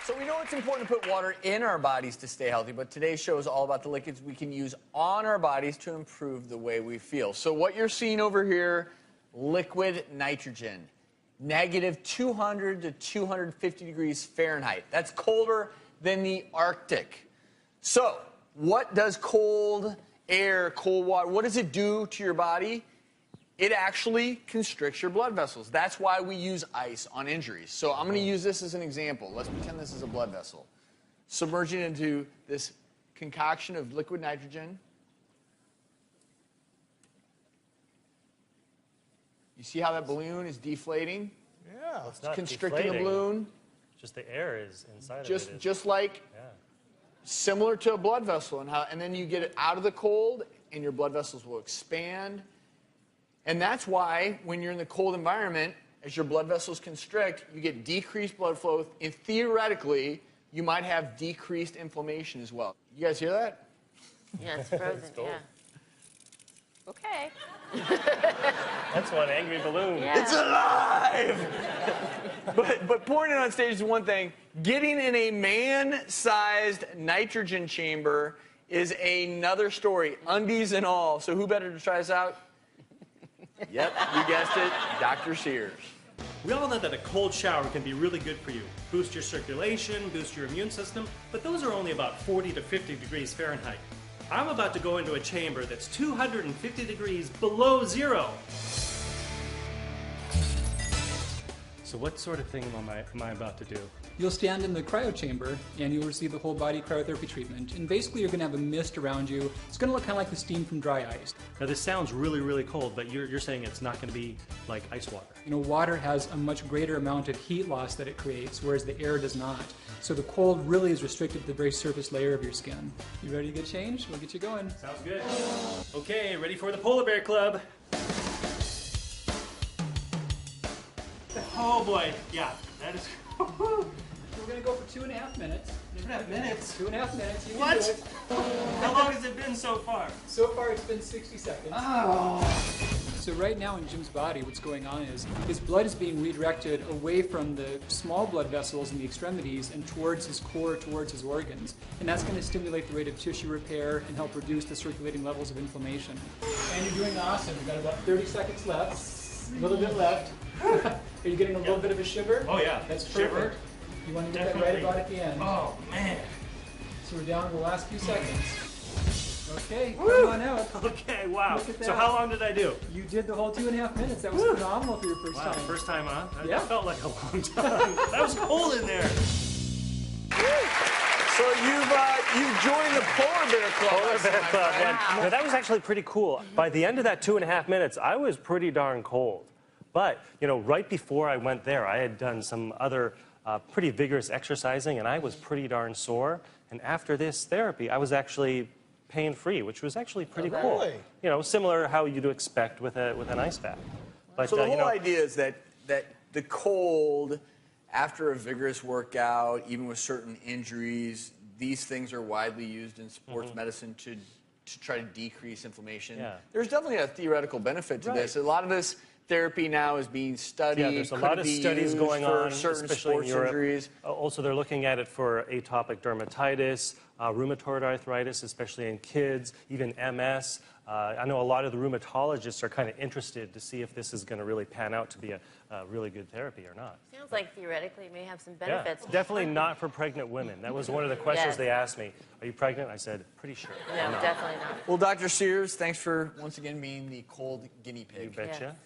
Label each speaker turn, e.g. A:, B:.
A: So we know it's important to put water in our bodies to stay healthy, but today's show is all about the liquids we can use on our bodies to improve the way we feel. So what you're seeing over here, liquid nitrogen, negative 200 to 250 degrees Fahrenheit. That's colder than the Arctic. So what does cold air, cold water, what does it do to your body? It actually constricts your blood vessels. That's why we use ice on injuries. So I'm going to use this as an example. Let's pretend this is a blood vessel. Submerging into this concoction of liquid nitrogen. You see how that balloon is deflating?
B: Yeah.
C: It's not
A: constricting
C: deflating.
A: the balloon.
C: Just the air is inside of it.
A: Just like similar to a blood vessel. And then you get it out of the cold, and your blood vessels will expand. And that's why when you're in the cold environment, as your blood vessels constrict, you get decreased blood flow, and theoretically, you might have decreased inflammation as well. You guys hear that?
D: Yeah, it's frozen, yeah. Okay.
C: That's one angry balloon.
D: Yeah.
A: It's alive! but pouring it on stage is one thing. Getting in a man-sized nitrogen chamber is another story, undies and all. So who better to try this out? Yep, you guessed it, Dr. Sears.
E: We all know that a cold shower can be really good for you. Boost your circulation, boost your immune system, but those are only about 40 to 50 degrees Fahrenheit. I'm about to go into a chamber that's 250 degrees below zero. So what sort of thing am I about to do?
F: You'll stand in the cryo chamber and you'll receive the whole body cryotherapy treatment. And basically you're going to have a mist around you. It's going to look kind of like the steam from dry ice.
E: Now this sounds really, really cold, but you're saying it's not going to be like ice water.
F: You know, water has a much greater amount of heat loss that it creates, whereas the air does not. So the cold really is restricted to the very surface layer of your skin. You ready to get changed? We'll get you going.
E: Sounds good. Okay, ready for the Polar Bear Club. Oh boy, yeah, that is.
F: We're going to go for 2.5 minutes.
E: 2.5 minutes?
F: 2.5 minutes. You can
E: What?
F: do it.
E: How long has it been so far?
F: So far it's been 60 seconds.
E: Oh.
F: So right now in Jim's body, what's going on is his blood is being redirected away from the small blood vessels in the extremities and towards his core, towards his organs. And that's going to stimulate the rate of tissue repair and help reduce the circulating levels of inflammation. And you're doing awesome. You've got about 30 seconds left. A little bit left. Are you getting a little bit of a shiver?
E: Oh yeah.
F: That's
E: Shiver.
F: perfect. You want to get
E: Definitely.
F: that right about at the end.
E: Oh man.
F: So we're down to the last few seconds. Okay,
E: Woo!
F: come on out.
E: Okay, wow.
F: Look at
E: So
F: that.
E: how long did I do?
F: You did the whole 2.5 minutes. That was
E: Woo!
F: phenomenal for your first
E: Wow,
F: time.
E: first time, huh?
F: Yeah.
E: That felt like a long time. That was cold in there.
A: So you've joined the Polar Bear Club.
C: Polar Bear
A: my
C: Club.
A: friend.
C: Yeah. Now, that was actually pretty cool. By the end of that 2.5 minutes, I was pretty darn cold. But, you know, right before I went there, I had done some other pretty vigorous exercising, and I was pretty darn sore. And after this therapy, I was actually pain-free, which was actually pretty cool.
B: Really?
C: You know, similar how you'd expect with an ice bath. But,
A: So the whole
C: you know,
A: idea is that the cold, after a vigorous workout, even with certain injuries, these things are widely used in sports medicine to try to decrease inflammation.
C: Yeah.
A: There's definitely a theoretical benefit to this. A lot of this therapy now is being studied.
C: yeah, there's a
A: Could
C: lot
A: it
C: of
A: be
C: studies
A: used
C: going
A: for
C: on,
A: certain
C: especially in
A: sports
C: Europe.
A: injuries.
C: Also, they're looking at it for atopic dermatitis, rheumatoid arthritis, especially in kids, even MS. I know a lot of the rheumatologists are kind of interested to see if this is going to really pan out to be a really good therapy or not.
D: Sounds like theoretically it may have some
C: Yeah,
D: benefits.
C: definitely not for pregnant women. That was one of the questions
D: Yes.
C: they asked me. Are you pregnant? I said, pretty sure.
D: No, definitely not.
A: Well, Dr. Sears, thanks for once again being the cold guinea pig.
C: You betcha.
D: Yes.